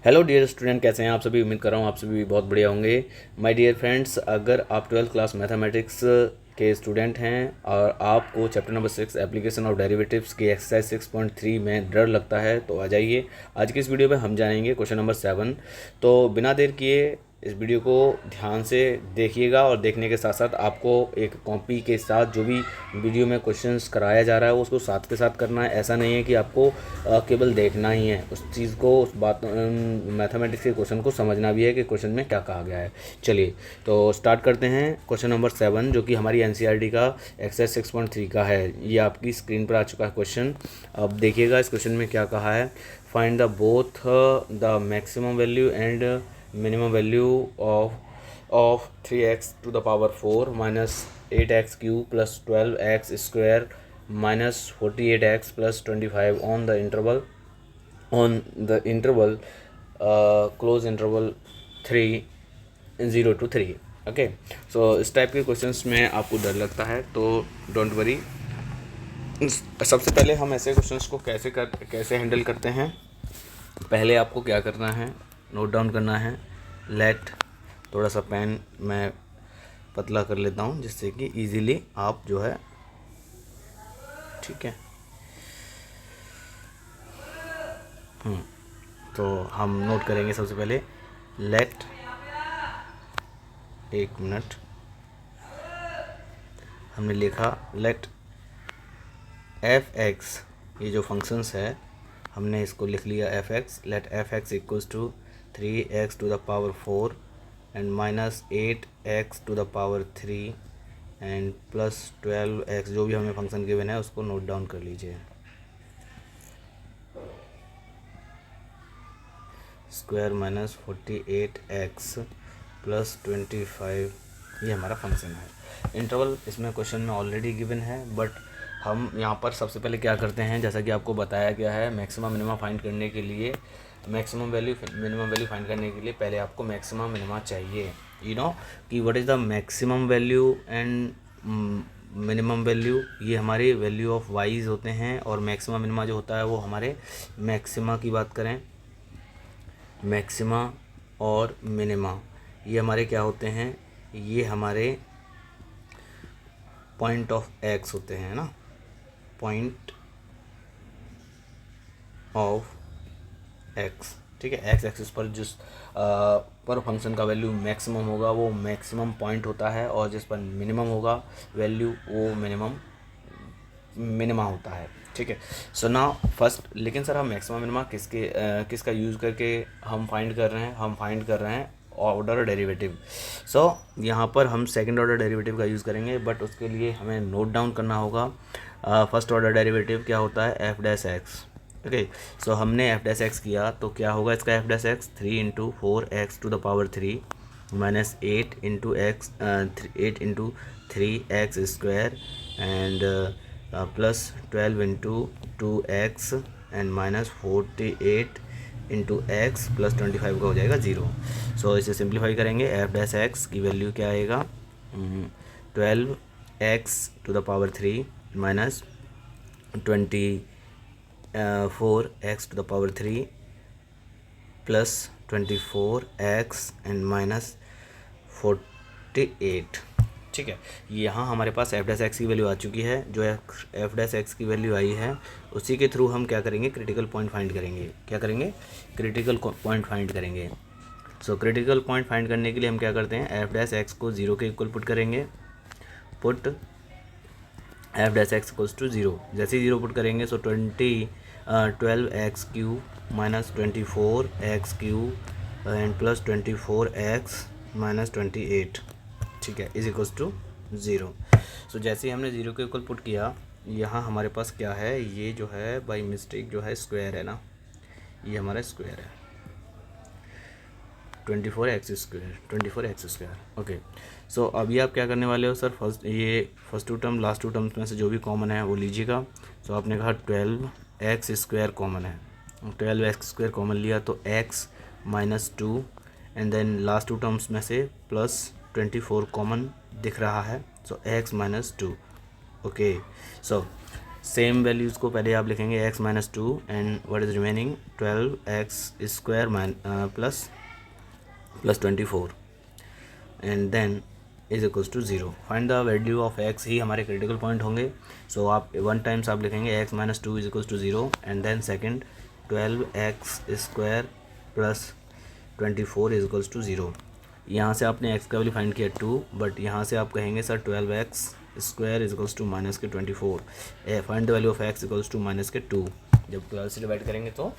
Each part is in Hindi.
हेलो डियर स्टूडेंट, कैसे हैं आप सभी। उम्मीद कर रहा हूँ आप सभी बहुत बढ़िया होंगे। माय डियर फ्रेंड्स, अगर आप 12th क्लास मैथमेटिक्स के स्टूडेंट हैं और आपको chapter number 6 application of derivatives की एक्सरसाइज 6.3 में डर लगता है तो आ जाइए। आज की इस वीडियो में हम जानेंगे क्वेश्चन नंबर 7। तो बिना देर किए इस वीडियो को ध्यान से देखिएगा और देखने के साथ साथ आपको एक कॉपी के साथ जो भी वीडियो में क्वेश्चंस कराया जा रहा है उसको साथ के साथ करना है। ऐसा नहीं है कि आपको केवल देखना ही है, उस चीज़ को, उस बात मैथमेटिक्स के क्वेश्चन को समझना भी है कि क्वेश्चन में क्या कहा गया है। चलिए तो स्टार्ट करते हैं क्वेश्चन नंबर 7, जो कि हमारी एनसीईआरटी का एक्सरसाइज 6.3 का है। ये आपकी स्क्रीन पर आ चुका है क्वेश्चन। अब देखिएगा इस क्वेश्चन में क्या कहा है। Find the both the maximum value and minimum value of 3x to the power 4 minus 8x cube plus 12x square minus 48x plus 25 on the interval close interval 3 0 to 3। Okay, सो इस टाइप के क्वेश्चंस में आपको डर लगता है तो डोंट वरी। सबसे पहले हम ऐसे क्वेश्चंस को कैसे हैंडल करते हैं। पहले आपको क्या करना है, नोट डाउन करना है। लेट, थोड़ा सा पेन मैं पतला कर लेता हूँ जिससे कि इजीली आप जो है, ठीक है। तो हम नोट करेंगे सबसे पहले। लेट, एक मिनट, हमने लिखा लेट एफ एक्स, ये जो फंक्शंस है हमने इसको लिख लिया f x. Let f x equals to 3x to the power 4 and minus 8x to the power 3 and plus 12x, जो भी हमें फंक्शन गिवन है उसको नोट डाउन कर लीजिए। स्क्वायर माइनस 48x प्लस 25, ये हमारा फंक्शन है। इंटरवल इसमें क्वेश्चन में ऑलरेडी गिवन है, बट हम यहाँ पर सबसे पहले क्या करते हैं, जैसा कि आपको बताया गया है, मैक्सिमम मिनिमम फाइंड करने के लिए, maximum value minimum value find करने के लिए पहले आपको मैक्सिमम मिनिमा चाहिए। यू नो कि what is the maximum value and minimum value. ये हमारे वैल्यू ऑफ वाइज होते हैं और मैक्सिमम मिनिमा जो होता है वो हमारे मैक्सिमा की बात करें, मैक्सिमा और मिनिमा ये हमारे क्या होते हैं, ये हमारे पॉइंट ऑफ एक्स होते हैं ना, पॉइंट ऑफ एक्स। ठीक है, एक्स एक्सिस पर जिस पर फंक्शन का वैल्यू मैक्सिमम होगा वो मैक्सिमम पॉइंट होता है, और जिस पर मिनिमम होगा वैल्यू वो मिनिमा होता है। ठीक है, सो नाउ फर्स्ट, लेकिन सर हम मैक्सिमम मिनिमा किसका यूज़ करके हम फाइंड कर रहे हैं, हम फाइंड कर रहे हैं ऑर्डर डेरिवेटिव। सो यहाँ पर हम सेकंड ऑर्डर डेरिवेटिव का यूज़ करेंगे, बट उसके लिए हमें नोट डाउन करना होगा। फर्स्ट ऑर्डर डेरिवेटिव क्या होता है, f dash x. Okay, so हमने एफ डैश एक्स किया तो क्या होगा इसका f dash x, 3 into 4x to the power 3 minus 8 into 3x square and plus 12 into 2x and minus 48 into x plus 25 का हो जाएगा 0। सो इसे सिंप्लीफाई करेंगे, एफ डैश एक्स की वैल्यू क्या आएगा, 12x to the power 3 minus 4x to the power 3 plus 24x and minus 48। ठीक है, यहाँ हमारे पास एफ डैश एक्स की वैल्यू आ चुकी है। जो एफ डैश एक्स की वैल्यू आई है उसी के थ्रू हम क्या करेंगे, क्रिटिकल पॉइंट फाइंड करेंगे। क्या करेंगे, क्रिटिकल पॉइंट फाइंड करेंगे। सो क्रिटिकल पॉइंट फाइंड करने के लिए हम क्या करते हैं, एफ डैश एक्स को 0 के इक्वल पुट करेंगे। Put f dash x equals to 0, जैसे ही 0 पुट करेंगे so 12x cube minus 24x cube and plus 24x minus 28, ठीक है, इज इक्वल्स टू 0। सो जैसे ही हमने 0 के इक्वल पुट किया, यहाँ हमारे पास क्या है, ये जो है बाई मिस्टेक जो है स्क्वायर है ना, ये हमारा स्क्वायर है, 24x स्क्वायर। ओके, सो अभी आप क्या करने वाले हो sir, first two term last two terms में से जो भी कॉमन है वो लीजिएगा। सो आपने कहा 12x स्क्वायर कॉमन है, 12x स्क्वायर कॉमन लिया तो x minus 2 and then last two terms में से प्लस 24 कॉमन दिख रहा है, so x minus 2। Okay, so same values को पहले आप लिखेंगे x minus 2 and what is remaining 12x square plus 24 and then is equals to 0। Find the value of x ही हमारे क्रिटिकल पॉइंट होंगे। सो आप वन टाइम्स आप लिखेंगे x minus 2 is equals to 0 and then second 12x square plus 24 is equals to 0। यहाँ से आपने x का वैल्यू फाइंड किया 2, बट यहाँ से आप कहेंगे sir 12x square is equals to minus के 24। Find the value of x equals to minus के 2। जब 12 से डिवाइड करेंगे तो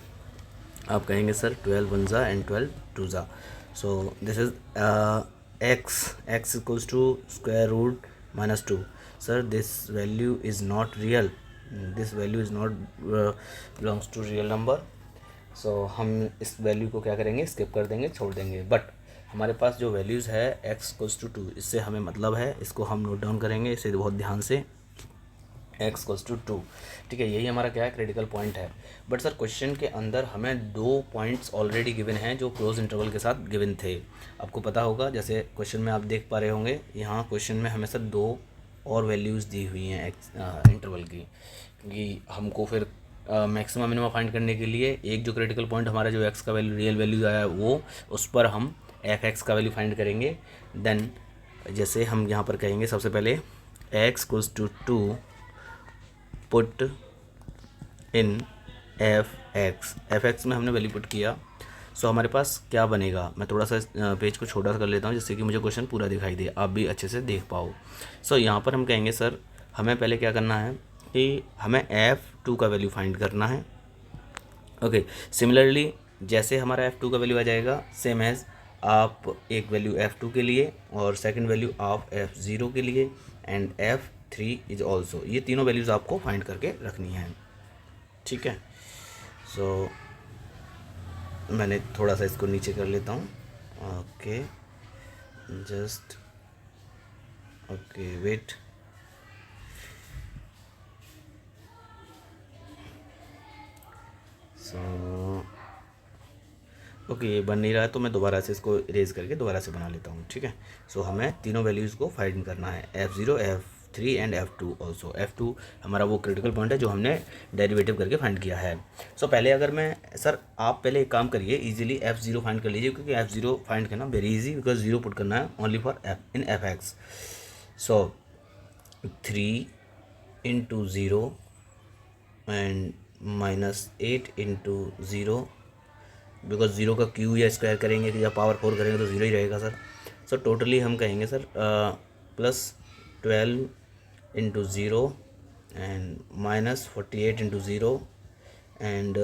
आप कहेंगे सर 12 वन ज़ा एंड 12 टू ज़ा। So this is x equals to square root minus 2। Sir this value is not real, this value is not belongs to real number. So हम इस वैल्यू को क्या करेंगे, स्किप कर देंगे, छोड़ देंगे। बट हमारे पास जो वैल्यूज़ है x इक्वल्स टू 2, इससे हमें मतलब है, इसको हम नोट डाउन करेंगे इसे बहुत ध्यान से, x इक्वल्स टू 2। ठीक है, यही हमारा क्या है, क्रिटिकल पॉइंट है। बट सर क्वेश्चन के अंदर हमें 2 पॉइंट्स ऑलरेडी गिवन हैं जो क्लोज इंटरवल के साथ गिवन थे। आपको पता होगा, जैसे क्वेश्चन में आप देख पा रहे होंगे, यहाँ क्वेश्चन में हमें सर 2 और वैल्यूज़ दी हुई हैं इंटरवल की, क्योंकि हमको फिर मैक्सिमम मिनिमम फाइंड करने के लिए एक जो क्रिटिकल पॉइंट हमारा जो x का वैल्यू रियल वैल्यू आया वो, उस पर हम f(x) का वैल्यू फाइंड करेंगे। देन जैसे हम यहाँ पर कहेंगे सबसे पहले x equals to 2 put in f(x) में हमने वैल्यू पुट किया। सो हमारे पास क्या बनेगा, मैं थोड़ा सा पेज को छोटा सा कर लेता हूँ जिससे कि मुझे क्वेश्चन पूरा दिखाई दे, आप भी अच्छे से देख पाओ। सो यहाँ पर हम कहेंगे सर हमें पहले क्या करना है कि हमें f2 का वैल्यू फाइंड करना है। ओके, सिमिलरली जैसे हमारा f2 का वैल्यू आ जाएगा, सेम एज आप एक वैल्यू f2 के लिए और सेकंड वैल्यू आप f0 के लिए एंड f3 इज ऑल्सो, ये तीनों वैल्यूज़ आपको फाइंड करके रखनी है। ठीक है, सो मैंने थोड़ा सा इसको नीचे कर लेता हूँ। Okay, just okay wait. So okay, ये बन नहीं रहा है तो मैं दोबारा से इसको इरेज करके दोबारा से बना लेता हूँ। ठीक है, सो हमें तीनों वैल्यूज़ को फाइंड करना है, f0 f3 and f2 also. f2 हमारा वो क्रिटिकल पॉइंट है जो हमने डेरिवेटिव करके फाइंड किया है। सो पहले अगर मैं सर आप पहले एक काम करिए, इजीली f0 फाइंड कर लीजिए, क्योंकि f0 फाइंड करना वेरी इजी, बिकॉज 0 पुट करना है only for in f(x). So 3 into 0 and minus 8 into 0, because 0 का क्यू या स्क्वायर करेंगे या पावर 4 करेंगे तो 0 ही रहेगा सर। सो टोटली हम कहेंगे sir plus 12 into 0 and minus 48 into 0 and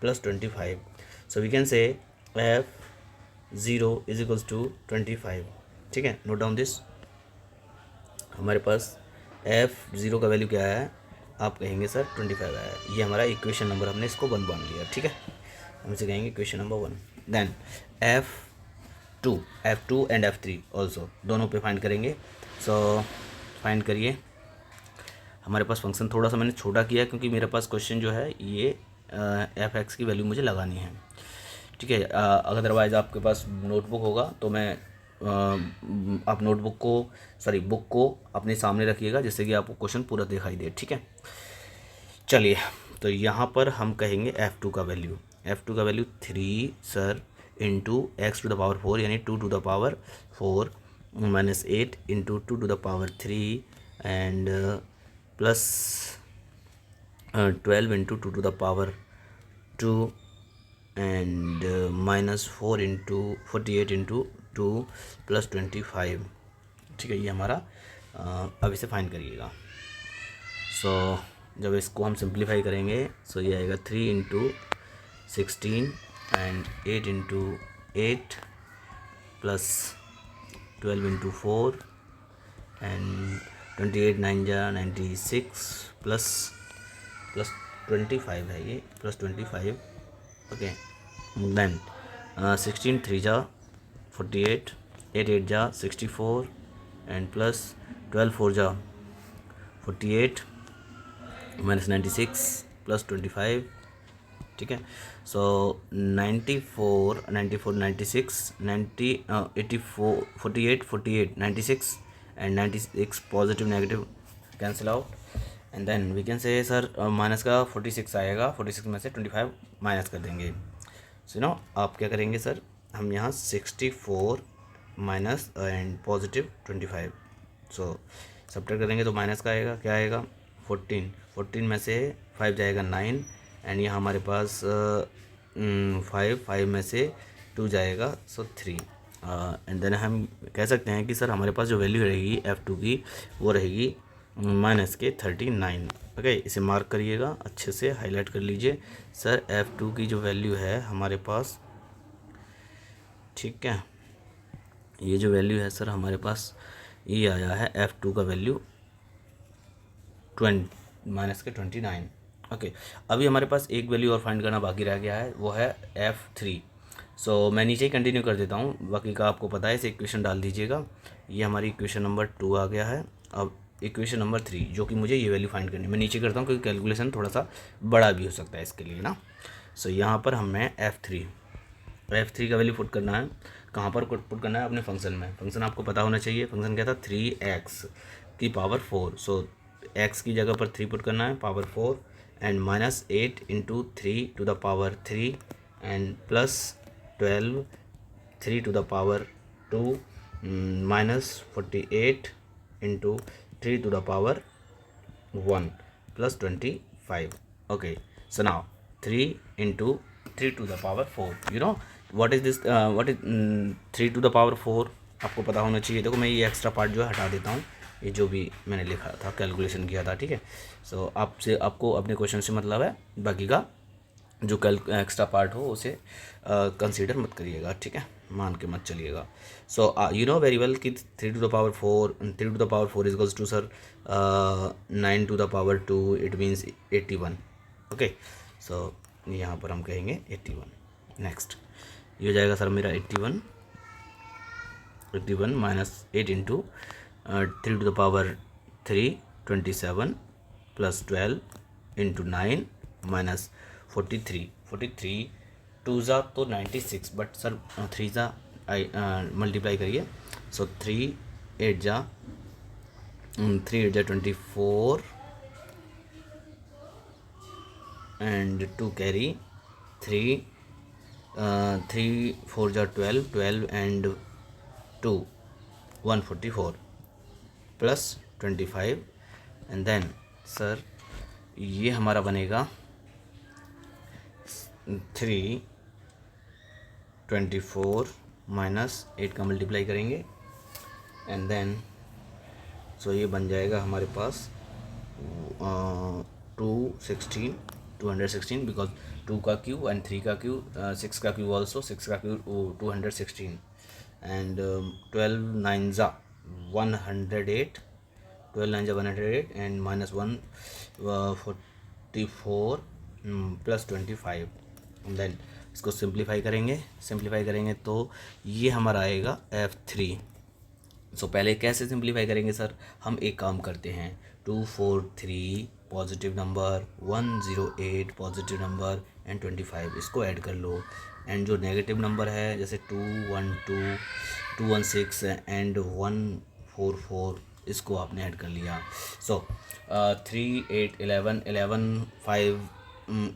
plus 25। So we can say f0 is equals to 25। ठीक है, नोट डाउन दिस। हमारे पास f0 का वैल्यू क्या है, आप कहेंगे सर 25 आया है। ये हमारा इक्वेशन नंबर, हमने इसको 1 मान लिया। ठीक है, हम इसे कहेंगे equation number 1। Then f2 and f3 also, दोनों पे फाइंड करेंगे। सो फाइंड करिए। हमारे पास फंक्शन थोड़ा सा मैंने छोटा किया क्योंकि मेरे पास क्वेश्चन जो है ये f(x) की वैल्यू मुझे लगानी है। ठीक है, अदरवाइज़ आपके पास नोटबुक होगा तो मैं आप नोटबुक को बुक को अपने सामने रखिएगा जिससे कि आपको क्वेश्चन पूरा दिखाई दे। ठीक है, चलिए, तो यहाँ पर हम कहेंगे f2 का value, 3 sir into x to the power 4 यानी 2 to the power 4 minus 8 into 2 to the power 3 and plus 12 into 2 to the power 2 and minus 4 into 48 into 2 plus 25। ठीक है, ये हमारा अब इसे फाइंड करिएगा। सो जब इसको हम सिंप्लीफाई करेंगे सो ये आएगा 3 into 16 and 8 into 8 plus 12 into 4 and 28 9 जा 96 प्लस 25 है, ये प्लस 25। ओके, देन 16 3 जा 48, 8 8 जा 64 एंड प्लस 12 4 जा 48 माइनस 96 प्लस 25। ठीक है, so 94 96 90 84 48 48 96 and 96 positive negative cancel out and then we can say sir minus का 46 आएगा, 46 में से 25 माइनस कर देंगे। सो नो आप क्या करेंगे सर, हम यहाँ 64 minus and positive 25, so subtract करेंगे तो माइनस का आएगा, क्या आएगा 14, 14 में से 5 जाएगा 9 एंड यहाँ हमारे पास 5 में से 2 जाएगा सो 3 एंड देन हम कह सकते हैं कि सर हमारे पास जो वैल्यू रहेगी F2 की वो रहेगी माइनस के 39। ओके, इसे मार्क करिएगा, अच्छे से हाईलाइट कर लीजिए। सर F2 की जो वैल्यू है हमारे पास, ठीक है, ये जो वैल्यू है सर हमारे पास ये आया है F2 का वैल्यू माइनस के 29। ओके, अभी हमारे पास एक वैल्यू और फाइंड करना बाकी रह गया है, वो है F3। सो मैं नीचे ही कंटिन्यू कर देता हूँ, बाकी का आपको पता है, इसे इक्वेशन डाल दीजिएगा। ये हमारी इक्वेशन नंबर 2 आ गया है। अब इक्वेशन नंबर 3 जो कि मुझे ये वैल्यू फाइंड करनी है, मैं नीचे करता हूँ क्योंकि कैलकुलेशन थोड़ा सा बड़ा भी हो सकता है इसके लिए ना। सो यहाँ पर हमें F3 का वैल्यू पुट करना है। कहाँ पर पुट करना है? अपने फंक्शन में। फंक्शन आपको पता होना चाहिए, फंक्शन क्या था 3x की पावर 4। सो x की जगह पर 3 पुट करना है, power 4 and minus 8 into 3 to the power 3 and plus 12 3 to the power 2 minus 48 into 3 to the power 1 plus 25। Okay, so now 3 into 3 to the power 4, you know what is this, what is 3 to the power 4 आपको पता होना चाहिए। देखो मैं ये एक्स्ट्रा पार्ट जो है हटा देता हूँ, ये जो भी मैंने लिखा था, कैलकुलेशन किया था, ठीक है। सो आपको अपने क्वेश्चन से मतलब है, बाकी का जो एक्स्ट्रा पार्ट हो उसे कंसीडर मत करिएगा, ठीक है, मान के मत चलिएगा। So you know very well कि 3 to the power 4 equals to sir 9 to the power 2, it means 81। Okay, so यहाँ पर हम कहेंगे 81। नेक्स्ट ये हो जाएगा सर मेरा 81 minus 8 into 3 to the power 3 27 plus 12 into 9 minus 43 2 ज़ा तो 96, बट सर 3 ज़ा मल्टीप्लाई करिए। सो 3 8 ज़ा 24 एंड 2 कैरी 3 3 4 ज़ा 12 and 2 144 plus 25 and then sir ये हमारा बनेगा 324 माइनस 8 का मल्टीप्लाई करेंगे एंड देन सो ये बन जाएगा हमारे पास 216 बिकॉज 2 का क्यू एंड 3 का क्यू, 6 का क्यू ऑल्सो, 6 का क्यू 216 एंड 12 9 ज़ा 108, 12 9 ज़ा 108 एंड माइनस 144 प्लस 25। देन इसको सिंप्लीफाई करेंगे तो ये हमारा आएगा F3। सो पहले कैसे सिंप्लीफाई करेंगे सर, हम एक काम करते हैं, 243 positive number, 108 positive number and 25 इसको ऐड कर लो, एंड जो नेगेटिव नंबर है जैसे 212 216 एंड 144 इसको आपने ऐड कर लिया। सो 3 8 11 11 5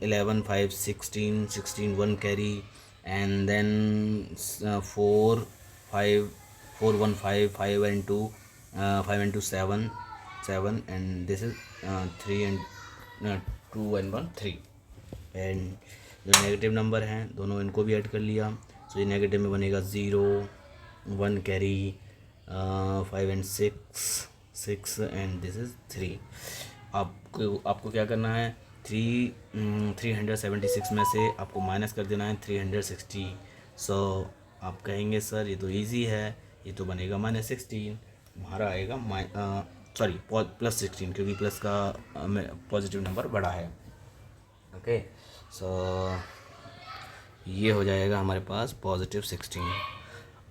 11 5 16 16 1 carry and then 4 5 4 1 5 5 and 2 5 and 2 7 and this is 3 and 2 and 1 3 and जो नेगेटिव नंबर हैं दोनों इनको भी ऐड कर लिया। सो ये नेगेटिव में बनेगा 0 1 carry 5 and 6 and this is 3। आपको क्या करना है, 376 में से आपको माइनस कर देना है 360। सो आप कहेंगे सर ये तो इजी है, ये तो बनेगा -16, हमारा आएगा +16 क्योंकि प्लस का पॉजिटिव नंबर बड़ा है। ओके, सो ये हो जाएगा हमारे पास +16।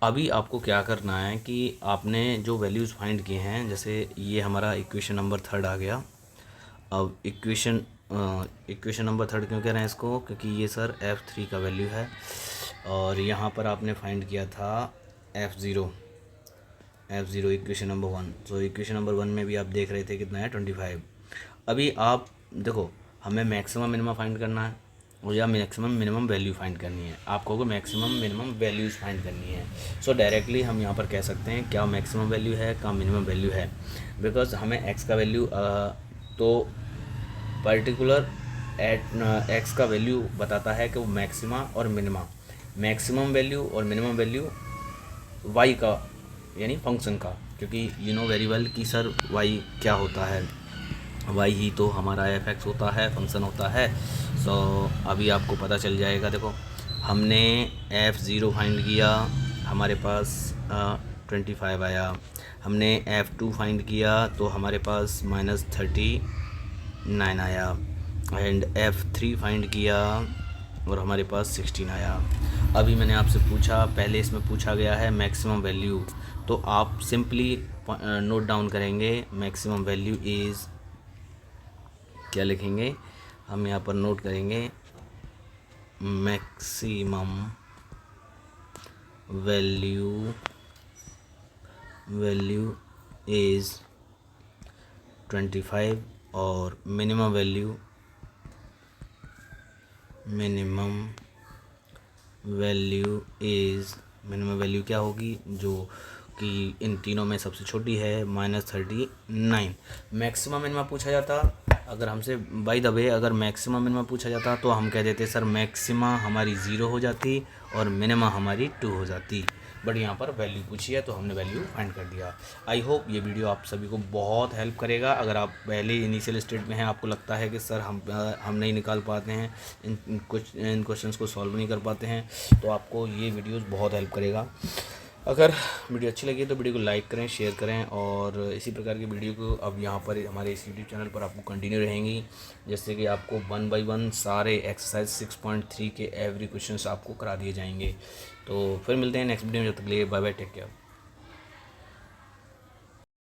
अभी आपको क्या करना है कि आपने जो वैल्यूज़ फाइंड किए हैं, जैसे ये हमारा इक्वेशन नंबर 3 आ गया। अब इक्वेशन नंबर 3 क्यों कह रहे हैं इसको, क्योंकि ये सर F3 का वैल्यू है और यहाँ पर आपने फाइंड किया था F0 equation number 1। So equation number 1 में भी आप देख रहे थे कितना है 25। अभी आप देखो, हमें मैक्सिमम मिनिमम फाइंड करना है और या मैक्सिमम मिनिमम वैल्यू फाइंड करनी है। आपको को मैक्सिमम मिनिमम वैल्यूज़ फाइंड करनी है। सो डायरेक्टली हम यहाँ पर कह सकते हैं क्या मैक्सिमम वैल्यू है, क्या मिनिमम वैल्यू है। बिकॉज हमें एक्स का वैल्यू तो पर्टिकुलर एट एक्स का वैल्यू बताता है कि वो मैक्सिमा और मिनिमा, मैक्सिमम वैल्यू और मिनिमम वैल्यू वाई का यानी फंक्शन का, क्योंकि यू नो वेरी वेल कि सर वाई क्या होता है, वाई ही तो हमारा एफ एक्स होता है, फंक्शन होता है। सो अभी आपको पता चल जाएगा। देखो हमने F0 फाइंड किया, हमारे पास 25 आया। हमने F2 फाइंड किया तो हमारे पास -39 आया। एंड F3 फाइंड किया और हमारे पास 16 आया। अभी मैंने आपसे पूछा, पहले इसमें पूछा गया है मैक्सिमम वैल्यू, तो आप सिंपली नोट डाउन करेंगे मैक्सिमम वैल्यू इज़, क्या लिखेंगे हम यहाँ पर नोट करेंगे, मैक्सिमम वैल्यू इज़ 25 और मिनिमम वैल्यू क्या होगी, जो कि इन तीनों में सबसे छोटी है, -39। मैक्सिमम मिनिमम पूछा जाता, अगर हमसे बाय द वे अगर मैक्सिमम मिनिमम पूछा जाता तो हम कह देते सर मैक्सिमा हमारी 0 हो जाती और मिनिमा हमारी 2 हो जाती। बट यहाँ पर वैल्यू पूछी है तो हमने वैल्यू फाइंड कर दिया। आई होप ये वीडियो आप सभी को बहुत हेल्प करेगा। अगर आप पहले इनिशियल स्टेज में हैं, आपको लगता है कि सर हम नहीं निकाल पाते हैं, इन क्वेश्चंस को सॉल्व नहीं कर पाते हैं, तो आपको ये वीडियोस बहुत हेल्प करेगा। अगर वीडियो अच्छी लगी तो वीडियो को लाइक करें, शेयर करें और इसी प्रकार की वीडियो को अब यहाँ पर हमारे इस यूट्यूब चैनल पर आपको कंटिन्यू रहेंगी, जैसे कि आपको 1 बाय 1 सारे एक्सरसाइज 6.3 के एवरी क्वेश्चंस आपको करा दिए जाएंगे। तो फिर मिलते हैं नेक्स्ट वीडियो में, जब तक के लिए बाय बाय, टेक केयर।